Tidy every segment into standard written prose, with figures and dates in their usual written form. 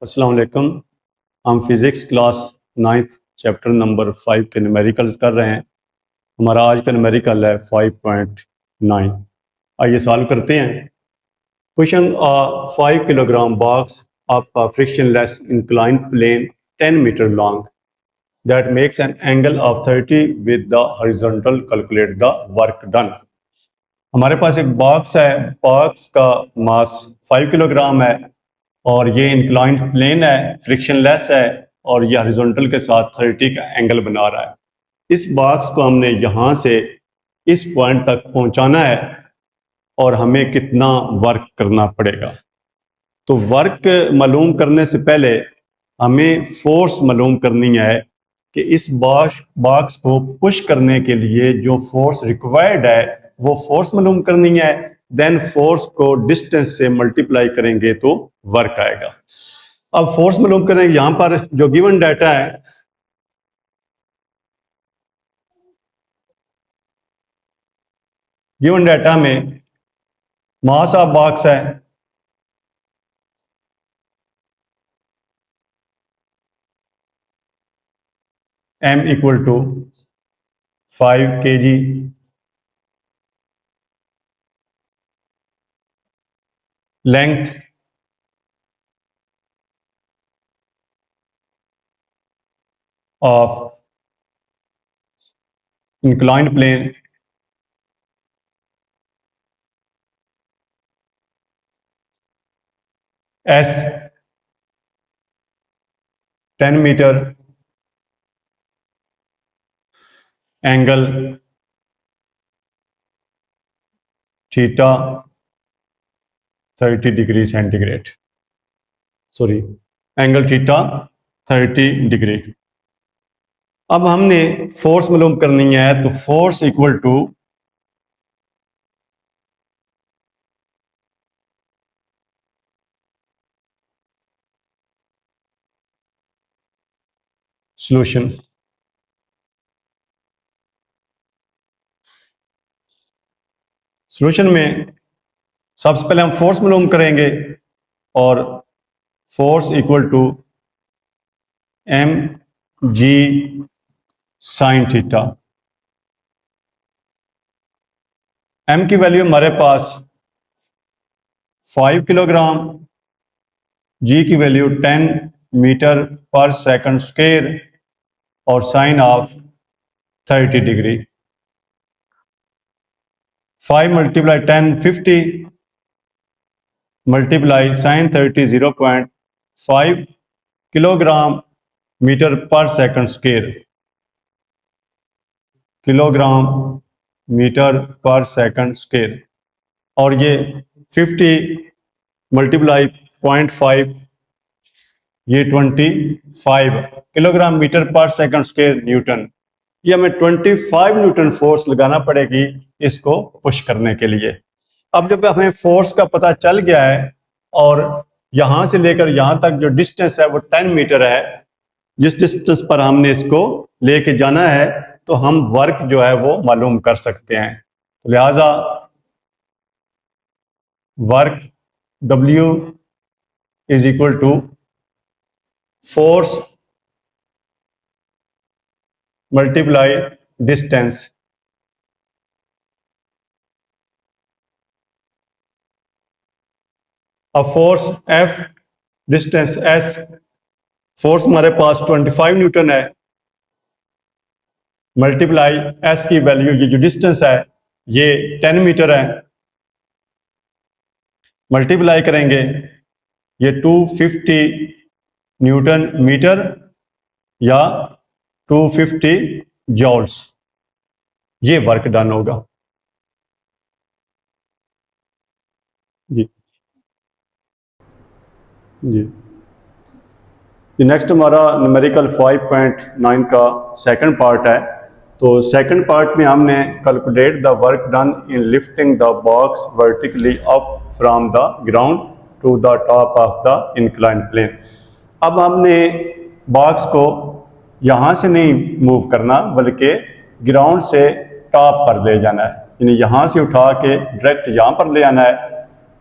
अस्सलाम वालेकुम। हम physics class 9th chapter number 5 के न्यूमेरिकल्स कर रहे हैं। हमारा आज का न्यूमेरिकल है 5.9। आइए सॉल्व करते हैं। Question 5 kilogram box of a frictionless inclined plane 10 meter long that makes an angle of 30 with the horizontal. Calculate the work done। हमारे पास एक बॉक्स है, बॉक्स का मास 5 किलोग्राम है और ये इंक्लाइंड प्लेन है, फ्रिक्शनलेस है और ये हॉरिजॉन्टल के साथ 30 का एंगल बना रहा है। इस बॉक्स को हमने यहाँ से इस पॉइंट तक पहुँचाना है और हमें कितना वर्क करना पड़ेगा। तो वर्क मालूम करने से पहले हमें फोर्स मालूम करनी है कि इस बॉक्स को पुश करने के लिए जो फोर्स रिक्वायर्ड है वो फोर्स मालूम करनी है। देन फोर्स को डिस्टेंस से मल्टीप्लाई करेंगे तो वर्क आएगा। अब फोर्स मालूम करेंगे। यहां पर जो गिवन डाटा है, गिवन डाटा में मास ऑफ बॉक्स है m equal to 5 kg, length of inclined plane s 10 metre, angle theta 30 degree centigrade, sorry angle theta 30 degree. अब हमने फोर्स मालूम करनी है तो force equal to solution. Solution में सबसे पहले हम फोर्स मालूम करेंगे और force equal to M G sine theta. M की वैल्यू हमारे पास 5 किलोग्राम, जी की वैल्यू 10 मीटर पर सेकंड स्क्वायर और sine of 30 degree. 5 multiply 10 50 multiply sine 30 0.5 kilogram metre पर सेकंड स्क्वायर, किलोग्राम मीटर पर सेकंड स्क्वायर और ये 50 मल्टीप्लाई 0.5 ये 25 किलोग्राम मीटर पर सेकंड स्क्वायर न्यूटन। ये हमें 25 न्यूटन फोर्स लगाना पड़ेगी इसको पुश करने के लिए। अब जब हमें फोर्स का पता चल गया है और यहां से लेकर यहां तक जो डिस्टेंस है वो 10 मीटर है, जिस डिस्टेंस पर हमने इसको लेके जाना है तो हम वर्क जो है वो मालूम कर सकते हैं। तो लिहाजा work W is equal to force multiply distance. अब force F, distance S, force हमारे पास 25 न्यूटन है, मल्टीप्लाई S की वैल्यू, ये जो डिस्टेंस है ये 10 मीटर है, मल्टीप्लाई करेंगे ये 250 न्यूटन मीटर या 250 जॉल्स, ये वर्क डन होगा जी जी। नेक्स्ट हमारा न्यूमेरिकल 5.9 का सेकंड पार्ट है। तो सेकंड पार्ट में हमने calculate the work done in lifting the box vertically up from the ground to the top of the inclined plane. अब हमने बॉक्स को यहाँ से नहीं मूव करना बल्कि ग्राउंड से टॉप पर ले जाना है, यानी यहाँ से उठा के डायरेक्ट यहाँ पर ले आना है।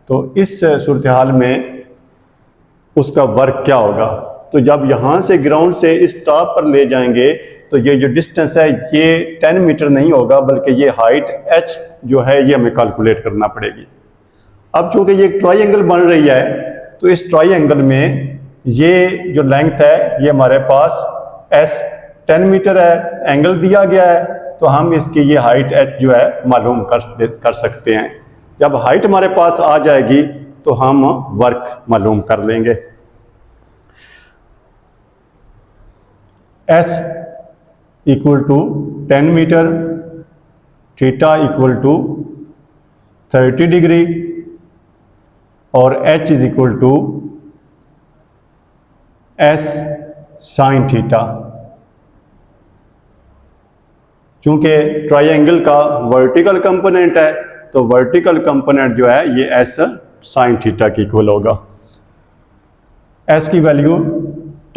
तो इस सूरत हाल में उसका वर्क क्या होगा। तो जब यहाँ से ग्राउंड से इस टॉप पर ले जाएंगे तो ये जो डिस्टेंस है ये 10 मीटर नहीं होगा, बल्कि ये हाइट h जो है ये हमें कैलकुलेट करना पड़ेगी। अब चूंकि ये एक ट्राइंगल बन रही है तो इस ट्राइंगल में ये जो लेंथ है ये हमारे पास s 10 मीटर है, एंगल दिया गया है, तो हम इसकी ये हाइट h जो है मालूम कर सकते हैं। जब हाइट हमारे पास आ जाएगी तो हम वर्क मालूम कर लेंगे। s equal to 10 metre, theta equal to 30 degree और h is equal to s sine theta. चूंकि ट्राइंगल का वर्टिकल कंपोनेंट है तो वर्टिकल कंपोनेंट जो है ये s साइन थीटा की इक्वल होगा। s की value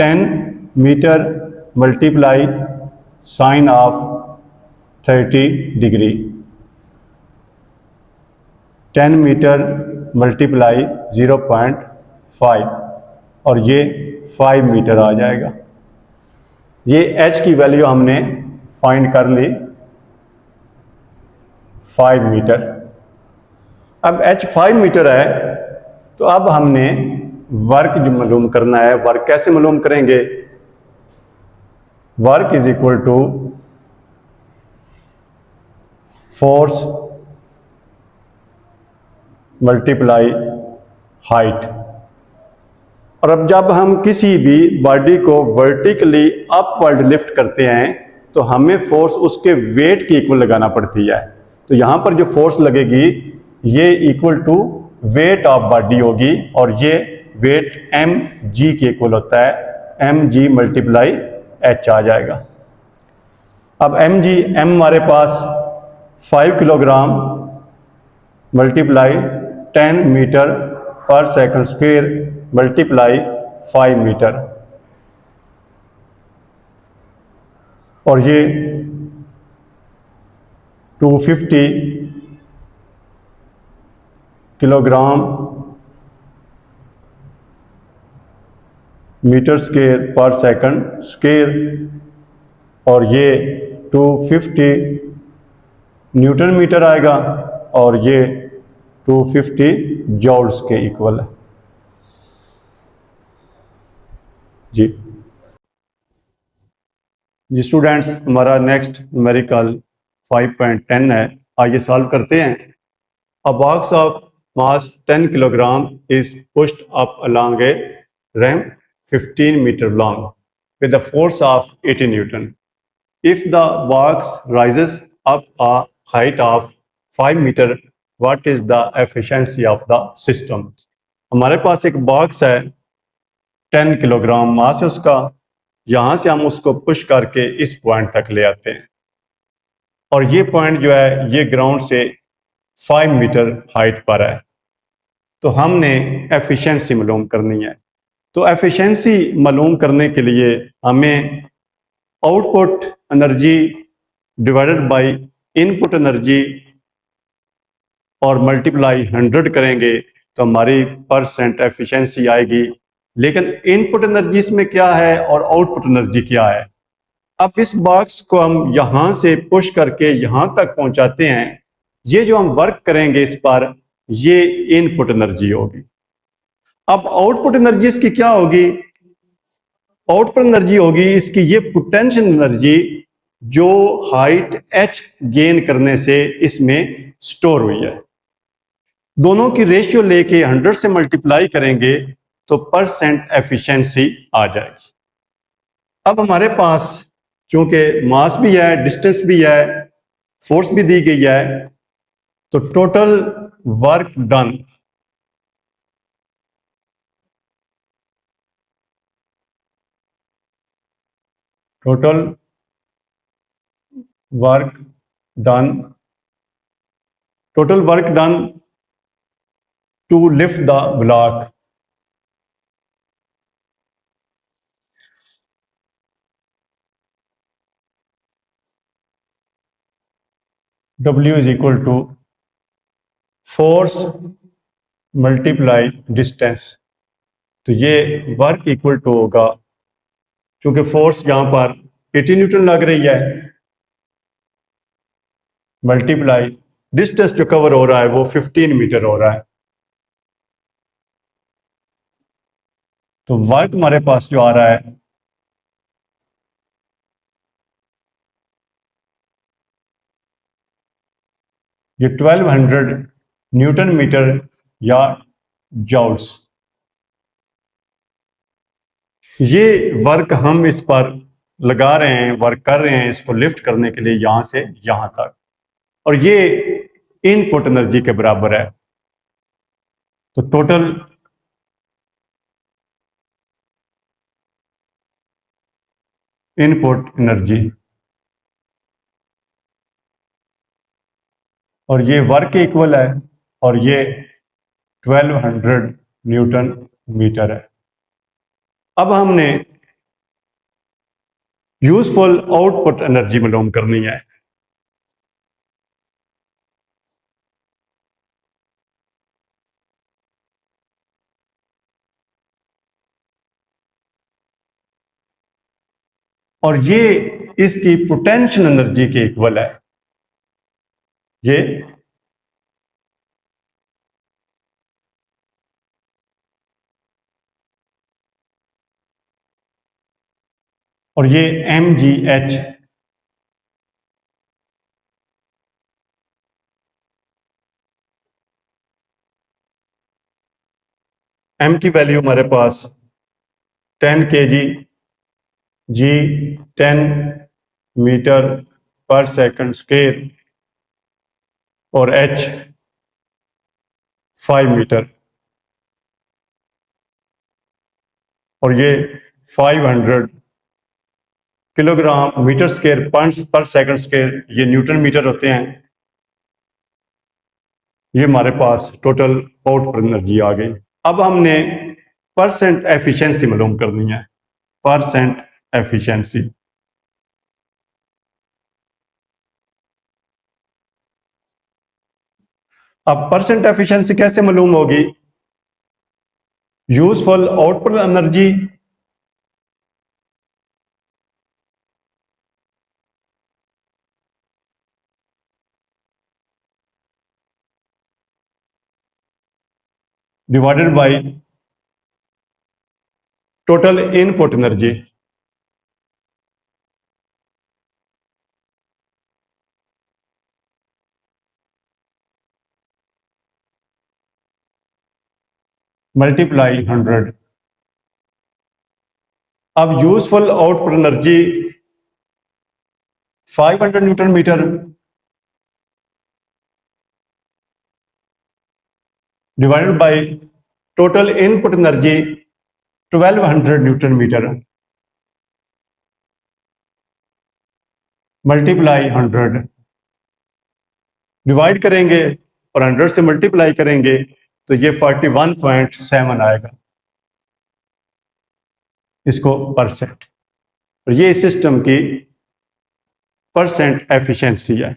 10 metre multiply sine of 30 degree, 10 metre multiply 0.5 और ये 5 मीटर आ जाएगा। ये h की वैल्यू हमने फाइंड कर ली 5 मीटर। अब h 5 मीटर है तो अब हमने वर्क जो मालूम करना है। वर्क कैसे मालूम करेंगे? Work is equal to force multiply height. और अब जब हम किसी भी बॉडी को वर्टिकली अपवर्ड लिफ्ट करते हैं तो हमें फोर्स उसके वेट की इक्वल लगाना पड़ती है। तो यहां पर जो फोर्स लगेगी ये equal to weight of body होगी और ये वेट mg के इक्वल होता है, mg मल्टीप्लाई h आ जाएगा। अब mg m हमारे पास 5 किलोग्राम मल्टीप्लाई 10 मीटर पर सेकंड स्क्वायर मल्टीप्लाई 5 मीटर और ये 250 किलोग्राम मीटर स्क्वायर पर सेकंड स्क्वायर और ये 250 न्यूटन मीटर आएगा और ये 250 जॉल्स के इक्वल है जी। जी स्टूडेंट्स, हमारा नेक्स्ट न्यूमेरिकल 5.10 है। आइए सॉल्व करते हैं। A box of mass 10 kilogram is pushed up along a ramp 15 metre long with a force of 80 Newton. If the box rises up a height of 5 meter, what is the efficiency of the system? हमारे पास एक box है, 10 kilogram mass है उसका। यहां से हम उसको push करके इस पॉइंट तक ले आते हैं और ये पॉइंट जो है ये ग्राउंड से 5 मीटर हाइट पर है। तो हमने एफिशिएंसी मालूम करनी है। तो एफिशिएंसी मालूम करने के लिए हमें output energy divided by input energy और मल्टीप्लाई 100 करेंगे तो हमारी परसेंट एफिशिएंसी आएगी। लेकिन इनपुट एनर्जी इसमें क्या है और आउटपुट एनर्जी क्या है? अब इस बॉक्स को हम यहां से पुश करके यहां तक पहुंचाते हैं। ये जो हम वर्क करेंगे इस पर, ये इनपुट एनर्जी होगी। अब आउटपुट एनर्जी इसकी क्या होगी? आउटपुट एनर्जी होगी इसकी ये पोटेंशियल एनर्जी जो हाइट h गेन करने से इसमें स्टोर हुई है। दोनों की रेशियो लेके 100 से मल्टीप्लाई करेंगे तो परसेंट एफिशिएंसी आ जाएगी। अब हमारे पास चूंकि मास भी है, डिस्टेंस भी है, फोर्स भी दी गई है, तो total work done total work done to lift the block W is equal to force multiply distance। तो ये वर्क इक्वल टू होगा, क्योंकि फोर्स यहां पर 80 न्यूटन लग रही है, मल्टीप्लाई डिस्टेंस जो कवर हो रहा है वो 15 मीटर हो रहा है। तो वर्क हमारे पास जो आ रहा है ये 1200 न्यूटन मीटर या जॉल्स। ये वर्क हम इस पर लगा रहे हैं, वर्क कर रहे हैं इसको लिफ्ट करने के लिए यहां से यहां तक, और ये इनपुट एनर्जी के बराबर है। तो टोटल इनपुट एनर्जी और ये वर्क इक्वल है, और ये 1200 न्यूटन मीटर है। अब हमने यूजफुल आउटपुट एनर्जी मालूम करनी है। और ये इसकी पोटेंशियल एनर्जी के इक्वल है। ये और ये mgh, m की वैल्यू हमारे पास 10 kg, g 10 मीटर पर सेकंड स्क्वायर और h 5 मीटर, और ये 500 किलोग्राम मीटर स्क्वायर पर सेकंड स्क्वायर, ये न्यूटन मीटर होते हैं। ये हमारे पास टोटल आउटपुट एनर्जी आ गई। अब हमने परसेंट एफिशिएंसी मालूम करनी है, परसेंट एफिशिएंसी। अब परसेंट एफिशिएंसी कैसे मालूम होगी? Useful output energy divided by total input energy. Multiply 100। अब useful output energy 500 Newton metre divided by total input energy 1200 newton metre multiply 100। Divide करेंगे और 100 से मल्टीप्लाई करेंगे तो ये 41.7 आएगा इसको परसेंट। और ये सिस्टम की परसेंट एफिशिएंसी है।